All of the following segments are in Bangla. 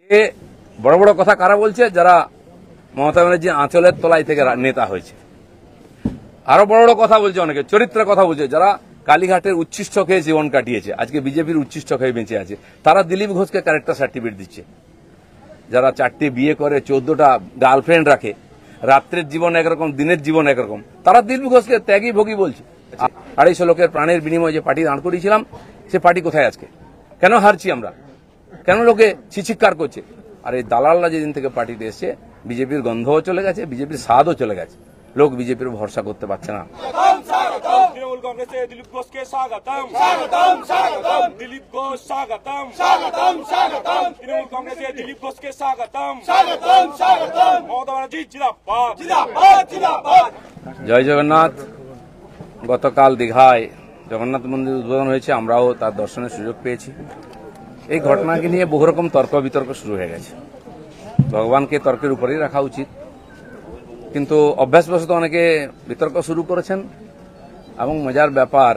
এ বড় বড় কথা কারা বলছে? যারা মমতা ব্যানার্জি আঁচলের তলায় থেকে নেতা হয়েছে। আরো বড় বড় কথা বলছে, অনেকে চরিত্রের কথা বলছে, যারা কালীঘাটের উচ্ছিষ্ট খেয়ে জীবন কাটিয়েছে, আজকে বিজেপির উচ্ছিষ্ট খেয়ে বেঁচে আছে, তারা দিলীপ ঘোষকে ক্যারেক্টার সার্টিফিকেট দিচ্ছে। যারা 4টে বিয়ে করে, 14টা গার্লফ্রেন্ড রাখে, রাত্রের জীবন একরকম, দিনের জীবন একরকম, তারা দিলীপ ঘোষকে ত্যাগী ভোগী বলছে। 250 লোকের প্রাণের বিনিময়ে যে পার্টি দাঁড় করিয়েছিলাম, সে পার্টি কোথায় আজকে? কেন হারছি আমরা? কেন লোকে ছিচিৎকার করছে? আর এই দালালরা যেদিন থেকে পার্টিতে এসছে, বিজেপির গন্ধও চলে গেছে, বিজেপির স্বাদও চলে গেছে। লোক বিজেপির ভরসা করতে পারছে না। তৃণমূল কংগ্রেসে দিলীপ ঘোষকে স্বাগতম, স্বাগতম, স্বাগতম। দিলীপ ঘোষ স্বাগতম, স্বাগতম, স্বাগতম। তৃণমূল কংগ্রেসে দিলীপ ঘোষকে স্বাগতম, স্বাগতম, স্বাগতম। মমতা ব্যানার্জি জিন্দাবাদ, জিন্দাবাদ, জিন্দাবাদ। জয় জগন্নাথ। গতকাল দীঘায় জগন্নাথ মন্দির উদ্বোধন হয়েছে, আমরাও তার দর্শনের সুযোগ পেয়েছি। এই ঘটনাকে নিয়ে বহু রকম তর্ক বিতর্ক শুরু হয়ে গেছে। ভগবানকে তর্কের উপরেই রাখা উচিত, কিন্তু অভ্যাসবশত অনেকে বিতর্ক শুরু করেছেন। এবং মজার ব্যাপার,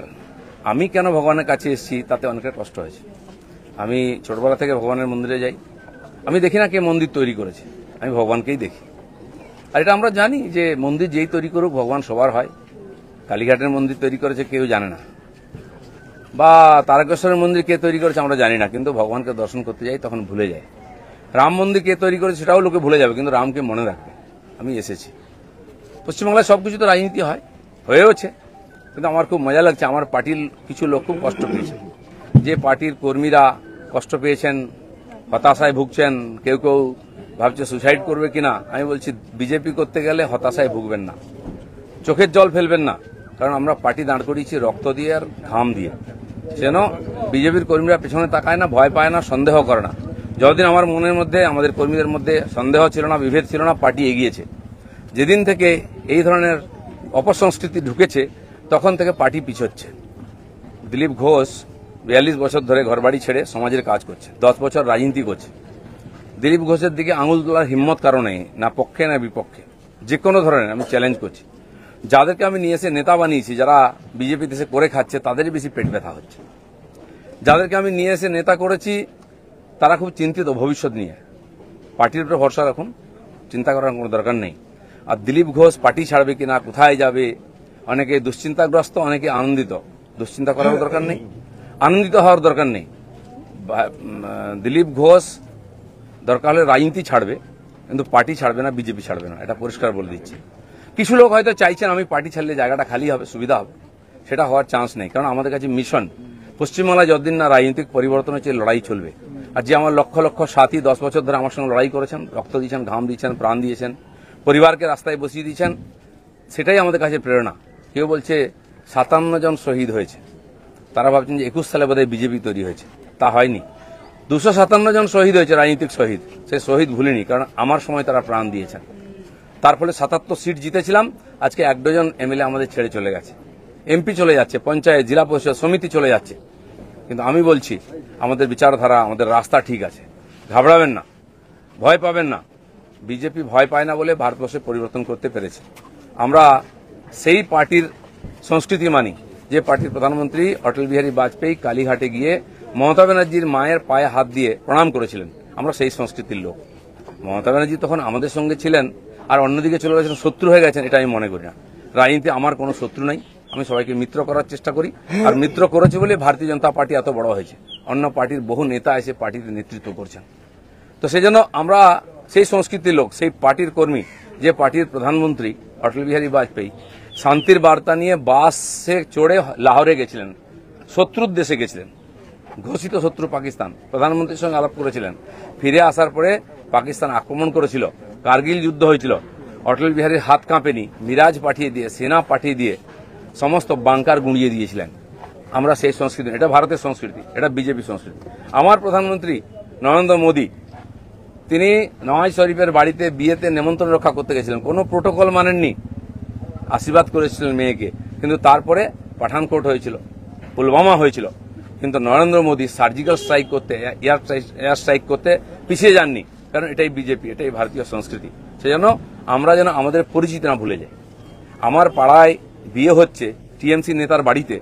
আমি কেন ভগবানের কাছে এসেছি তাতে অনেকের কষ্ট হয়েছে। আমি ছোটবেলা থেকে ভগবানের মন্দিরে যাই, আমি দেখি না কে মন্দির তৈরি করেছে, আমি ভগবানকেই দেখি। আর এটা আমরা জানি যে মন্দির যেই তৈরি করুক, ভগবান সবার হয়। কালীঘাটের মন্দির তৈরি করেছে কেউ জানে না, বা তারকেশ্বরের মন্দির কে তৈরি করেছে আমরা জানি না, কিন্তু ভগবানকে দর্শন করতে যাই তখন ভুলে যায়। রাম মন্দির কে তৈরি করেছে সেটাও লোকে ভুলে যাবে, কিন্তু রামকে মনে রাখবে। আমি এসেছি। পশ্চিমবাংলায় সবকিছু তো রাজনীতি হয়, হয়েওছে, কিন্তু আমার খুব মজা লাগছে। আমার পার্টির কিছু লোক খুব কষ্ট পেয়েছেন, যে পার্টির কর্মীরা কষ্ট পেয়েছেন, হতাশায় ভুগছেন, কেউ কেউ ভাবছে সুসাইড করবে কিনা। আমি বলছি, বিজেপি করতে গেলে হতাশায় ভুগবেন না, চোখের জল ফেলবেন না, কারণ আমরা পার্টি দাঁড় করিয়েছি রক্ত দিয়ে আর ঘাম দিয়ে। যেন বিজেপির কর্মীরা পেছনে তাকায় না, ভয় পায় না, সন্দেহ করে না। যতদিন আমার মনের মধ্যে, আমাদের কর্মীদের মধ্যে সন্দেহ ছিল না, বিভেদ ছিল না, পার্টি এগিয়েছে। যেদিন থেকে এই ধরনের অপসংস্কৃতি ঢুকেছে, তখন থেকে পার্টি পিছোচ্ছে। দিলীপ ঘোষ 42 বছর ধরে ঘরবাড়ি ছেড়ে সমাজের কাজ করছে, 10 বছর রাজনীতি করছে। দিলীপ ঘোষের দিকে আঙুল তোলার হিম্মত কারো নেই, না পক্ষে না বিপক্ষে। যে কোনো ধরনের আমি চ্যালেঞ্জ করছি। যাদেরকে আমি নিয়ে এসে নেতা বানিয়েছি, যারা বিজেপি দেশে করে খাচ্ছে, তাদেরই বেশি পেট ব্যথা হচ্ছে। যাদেরকে আমি নিয়ে এসে নেতা করেছি, তারা খুব চিন্তিত ভবিষ্যৎ নিয়ে। পার্টির উপরে ভরসা রাখুন, চিন্তা করার কোনো দরকার নেই। আর দিলীপ ঘোষ পার্টি ছাড়বে কিনা, কোথায় যাবে, অনেকে দুশ্চিন্তাগ্রস্ত, অনেকে আনন্দিত। দুশ্চিন্তা করার দরকার নেই, আনন্দিত হওয়ার দরকার নেই। দিলীপ ঘোষ দরকার হলে রাজনীতি ছাড়বে, কিন্তু পার্টি ছাড়বে না, বিজেপি ছাড়বে না, এটা পরিষ্কার বলে দিচ্ছি। কিছু লোক হয়তো চাইছেন আমি পার্টি ছাড়লে জায়গাটা খালি হবে, সুবিধা হবে। সেটা হওয়ার চান্স নেই, কারণ আমাদের কাছে মিশন পশ্চিমবাংলায় যতদিন না রাজনৈতিক পরিবর্তন হচ্ছে, লড়াই চলবে। আর যে আমার লক্ষ লক্ষ সাথী 10 বছর ধরে আমার সঙ্গে লড়াই করেছেন, রক্ত দিয়েছেন, ঘাম দিয়েছেন, প্রাণ দিয়েছেন, পরিবারকে রাস্তায় বসিয়ে দিয়েছেন, সেটাই আমাদের কাছে প্রেরণা। কেউ বলছে 57 জন শহীদ হয়েছে, তারা ভাবছেন যে 21 সালে বোধহয় বিজেপি তৈরি হয়েছে। তা হয়নি, 257 জন শহীদ হয়েছে, রাজনৈতিক শহীদ। সেই শহীদ ভুলিনি, কারণ আমার সময় তারা প্রাণ দিয়েছেন। তার ফলে 77 সিট জিতেছিলাম। আজকে 1 ডজন এমএলএ আমাদের ছেড়ে চলে গেছে, এমপি চলে যাচ্ছে, পঞ্চায়েত, জেলা পরিষদ, সমিতি চলে যাচ্ছে। কিন্তু আমি বলছি, আমাদের বিচারধারা, আমাদের রাস্তা ঠিক আছে, ঘাবড়াবেন না, ভয় পাবেন না। বিজেপি ভয় পায় না বলে ভারতবর্ষে পরিবর্তন করতে পেরেছে। আমরা সেই পার্টির সংস্কৃতি মানি, যে পার্টির প্রধানমন্ত্রী অটল বিহারী বাজপেয়ী কালীঘাটে গিয়ে মমতা ব্যানার্জির মায়ের পায়ে হাত দিয়ে প্রণাম করেছিলেন। আমরা সেই সংস্কৃতির লোক। মমতা ব্যানার্জি তখন আমাদের সঙ্গে ছিলেন, আর অন্যদিকে চলে গেছেন, শত্রু হয়ে গেছেন, এটা আমি মনে করি না। রাজনীতি আমার কোনো শত্রু নাই, আমি সবাইকে মিত্র করার চেষ্টা করি। আর মিত্র করেছে বলে ভারতীয় জনতা পার্টি এত বড় হয়েছে। অন্য পার্টির বহু নেতা এসে পার্টির নেতৃত্ব করছেন। তো সেই জন্য আমরা সেই সংস্কৃতির লোক, সেই পার্টির কর্মী, যে পার্টির প্রধানমন্ত্রী অটল বিহারী বাজপেয়ী শান্তির বার্তা নিয়ে বাসে চড়ে লাহোরে গেছিলেন, শত্রুর দেশে গেছিলেন, ঘোষিত শত্রু পাকিস্তান। প্রধানমন্ত্রীর সঙ্গে আলাপ করেছিলেন। ফিরে আসার পরে পাকিস্তান আক্রমণ করেছিল, কার্গিল যুদ্ধ হয়েছিল। অটল বিহারীর হাত কাঁপেনি, মিরাজ পাঠিয়ে দিয়ে, সেনা পাঠিয়ে দিয়ে সমস্ত বাংকার গুঁড়িয়ে দিয়েছিলেন। আমরা সেই সংস্কৃতি, এটা ভারতের সংস্কৃতি, এটা বিজেপি সংস্কৃতি। আমার প্রধানমন্ত্রী নরেন্দ্র মোদী, তিনি নওয়াজ শরীফের বাড়িতে বিয়েতে নেমন্ত্রণ রক্ষা করতে গেছিলেন, কোনো প্রোটোকল মানেননি, আশীর্বাদ করেছিলেন মেয়েকে। কিন্তু তারপরে পাঠানকোট হয়েছিল, পুলওয়ামা হয়েছিল, কিন্তু নরেন্দ্র মোদী সার্জিক্যাল স্ট্রাইক করতে, এয়ার স্ট্রাইক করতে পিছিয়ে যাননি, কারণ এটাই বিজেপি, এটাই ভারতীয় সংস্কৃতি। সেজন্য আমরা যেন আমাদের পরিচিতি না ভুলে যাই। আমার পাড়ায় বিয়ে হচ্ছে টিএমসি নেতার বাড়িতে,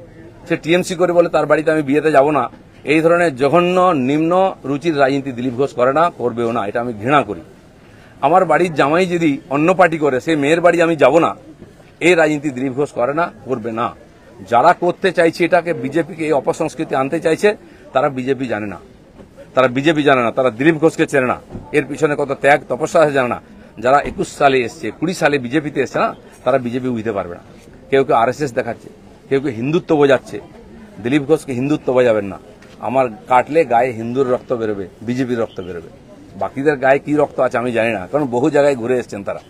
সে টিএমসি করে বলে তার বাড়িতে আমি বিয়েতে যাব না, এই ধরনের জঘন্য নিম্ন রুচির রাজনীতি দিলীপ ঘোষ করে না, করবেও না, এটা আমি ঘৃণা করি। আমার বাড়ির জামাই যদি অন্য পার্টি করে, সেই মেয়ের বাড়ি আমি যাব না, এই রাজনীতি দিলীপ ঘোষ করে না, করবে না। যারা করতে চাইছে এটাকে, বিজেপিকে এই অপসংস্কৃতি আনতে চাইছে, তারা বিজেপি জানে না, তারা বিজেপি জানে না, তারা দিলীপ ঘোষকে চেনে না, এর পিছনে কত ত্যাগ তপস্যা আছে জানে না। যারা 21 সালে এসছে, 20 সালে বিজেপিতে এসছে না, তারা বিজেপি বুঝতে পারবে না। কেউ কেউ RSS দেখাচ্ছে, কেউ কেউ হিন্দুত্ব বোঝাচ্ছে। দিলীপ ঘোষকে হিন্দুত্ব বোঝাবেন না। আমার কাটলে গায়ে হিন্দুর রক্ত বেরোবে, বিজেপির রক্ত বেরোবে। বাকিদের গায়ে কি রক্ত আছে আমি জানি না, কারণ বহু জায়গায় ঘুরে এসছেন তারা।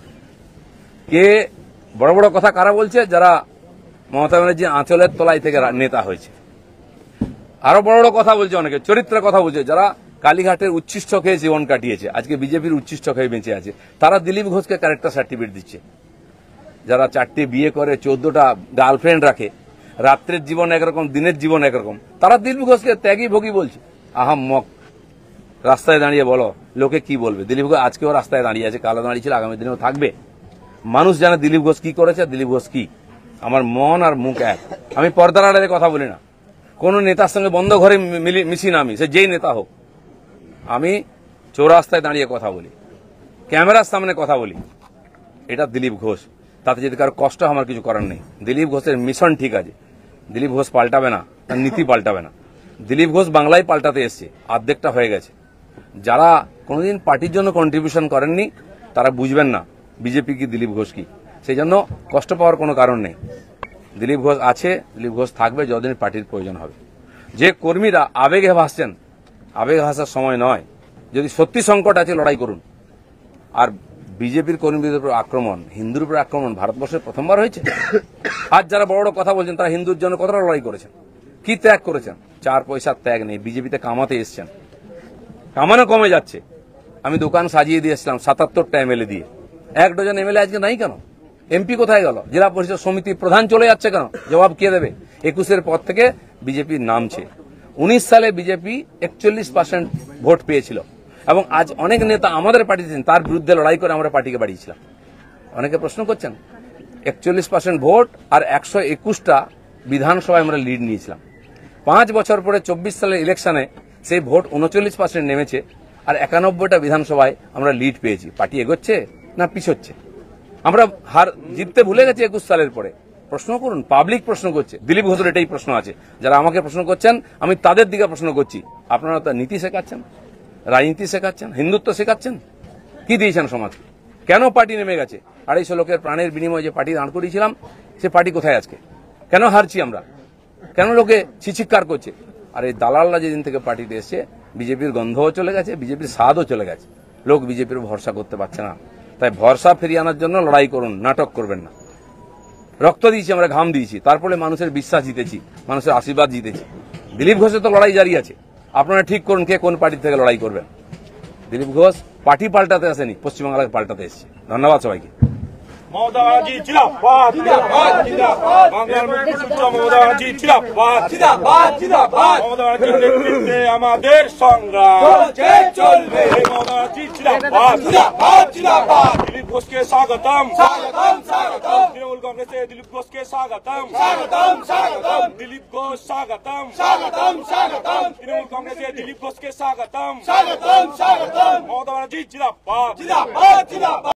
কে বড় বড় কথা কারা বলছে? যারা মমতা ব্যানার্জি আঁচলের তলায় থেকে নেতা হয়েছে। আরো বড় বড় কথা বলছে, অনেকে চরিত্রের কথা বলছে, যারা কালীঘাটের উচ্ছিষ্ট খেয়ে জীবন কাটিয়েছে, আজকে বিজেপির উচ্ছিষ্ট খেয়ে বেঁচে আছে, তারা দিলীপ ঘোষকে ক্যারেক্টার সার্টিফিকেট দিচ্ছে। যারা 4টে বিয়ে করে, 14টা গার্লফ্রেন্ড রাখে, রাত্রের জীবন একরকম, দিনের জীবন একরকম, তারা দিলীপ ঘোষকে ত্যাগী ভোগী বলছে। আহাম্মক, রাস্তায় দাঁড়িয়ে বলো লোকে কি বলবে। দিলীপ ঘোষ আজকেও রাস্তায় দাঁড়িয়ে আছে, কালো দাঁড়িয়েছিল, আগামী দিনেও থাকবে। মানুষ জানে দিলীপ ঘোষ কি করেছে, দিলীপ ঘোষ কি। আমার মন আর মুখ এক। আমি পর্দার আড়ালে কথা বলি না, কোন নেতার সঙ্গে বন্ধ ঘরে মিশি না, আমি সে যেই নেতা হোক। আমি চৌরাস্তায় দাঁড়িয়ে কথা বলি, ক্যামেরার সামনে কথা বলি। এটা দিলীপ ঘোষ। তাতে যদি কারো কষ্ট আমার কিছু করার নেই। দিলীপ ঘোষের মিশন ঠিক আছে, দিলীপ ঘোষ পাল্টাবে না, তার নীতি পাল্টাবে না। দিলীপ ঘোষ বাংলায় পাল্টাতে এসছে, অর্ধেকটা হয়ে গেছে। যারা কোনোদিন পার্টির জন্য কন্ট্রিবিউশন করেননি, তারা বুঝবেন না বিজেপি কি, দিলীপ ঘোষ কি। সেই জন্য কষ্ট পাওয়ার কোনো কারণ নেই। দিলীপ ঘোষ আছে, দিলীপ ঘোষ থাকবে যতদিন পার্টির প্রয়োজন হবে। যে কর্মীরা আবেগে ভাসছেন, আবেগে ভাসার সময় নয়। যদি সত্যি সংকট আছে, লড়াই করুন। আর বিজেপির কর্মীদের উপর আক্রমণ, হিন্দুর উপর আক্রমণ ভারতবর্ষে প্রথমবার হয়েছে। আজ যারা বড় বড় কথা বলছেন, তারা হিন্দুর জন্য কতটা লড়াই করেছেন, কি ত্যাগ করেছেন। 4 পয়সার ত্যাগ নেই। বিজেপিতে কামাতে এসছেন, কামানো কমে যাচ্ছে। আমি দোকান সাজিয়ে দিয়েছিলাম 77টা MLA দিয়ে, 1 ডজন MLA আজকে নাই কেন? MP কোথায় গেল? জেলা পরিষদ সমিতি প্রধান চলে যাচ্ছে কেন? জবাব কে দেবে? 21-এর পর থেকে বিজেপি নামছে। 19 সালে বিজেপি 41% ভোট পেয়েছিল, এবং আজ অনেক নেতা আমাদের পার্টিতে তার বিরুদ্ধে লড়াই করে আমরা পার্টিকে বাড়িয়েছিলাম। অনেকে প্রশ্ন করছেন, 41% ভোট আর 121টা বিধানসভায় আমরা লিড নিয়েছিলাম। 5 বছর পরে 24 সালের ইলেকশনে সেই ভোট 39% নেমেছে, আর 91টা বিধানসভায় আমরা লিড পেয়েছি। পার্টি এগোচ্ছে না পিছোচ্ছে? আমরা হার জিততে ভুলে গেছি 21 সালের পরে। প্রশ্ন করুন, পাবলিক প্রশ্ন করছে। দিলীপ ঘোষের এটাই প্রশ্ন আছে। যারা আমাকে প্রশ্ন করছেন, আমি তাদের দিকে প্রশ্ন করছি। আপনারা তো নীতি শেখাচ্ছেন, রাজনীতি শেখাচ্ছেন, হিন্দুত্ব শেখাচ্ছেন, কি দিয়েছেন সমাজকে? কেন পার্টি নেমে গেছে? 250 লোকের প্রাণের বিনিময়ে যে পার্টি দাঁড় করিয়েছিলাম, সে পার্টি কোথায় আজকে? কেন হারছি আমরা? কেন লোকে ছিচিৎকার করছে? আর এই দালালরা যেদিন থেকে পার্টিতে এসছে, বিজেপির গন্ধও চলে গেছে, বিজেপির স্বাদও চলে গেছে। লোক বিজেপির ভরসা করতে পারছে না। তাই ভরসা ফিরিয়ে আনার জন্য লড়াই করুন, নাটক করবেন না। রক্ত দিয়েছি আমরা, ঘাম দিয়েছি, তারপরে মানুষের বিশ্বাস জিতেছি, মানুষের আশীর্বাদ জিতেছি। দিলীপ ঘোষের তো লড়াই জারি আছে। আপনারা ঠিক করুন কে কোন পার্টি থেকে লড়াই করবেন। দিলীপ ঘোষ পার্টি পাল্টাতে আসেনি, পশ্চিমবাংলাকে পাল্টাতে এসেছে। ধন্যবাদ সবাইকে। মমতা ব্যানার্জি জিন্দাবাদ, জিন্দাবাদ, জিন্দাবাদ। বাংলার মুক্তিযুদ্ধ মমতা ব্যানার্জি জিন্দাবাদ, জিন্দাবাদ, জিন্দাবাদ। মমতা ব্যানার্জির নেতৃত্বে আমাদের সংগ্রাম চলছে, চলবে। মমতা ব্যানার্জি জিন্দাবাদ, জিন্দাবাদ, জিন্দাবাদ। দিলীপ ঘোষকে স্বাগতম, স্বাগতম, স্বাগতম। তৃণমূল কংগ্রেসে দিলীপ ঘোষকে স্বাগতম, স্বাগতম, স্বাগতম। দিলীপ ঘোষ স্বাগতম, স্বাগতম, স্বাগতম। তৃণমূল কংগ্রেসে দিলীপ ঘোষকে স্বাগতম, স্বাগতম, স্বাগতম। মমতা ব্যানার্জি জিন্দাবাদ, জিন্দাবাদ, জিন্দাবাদ।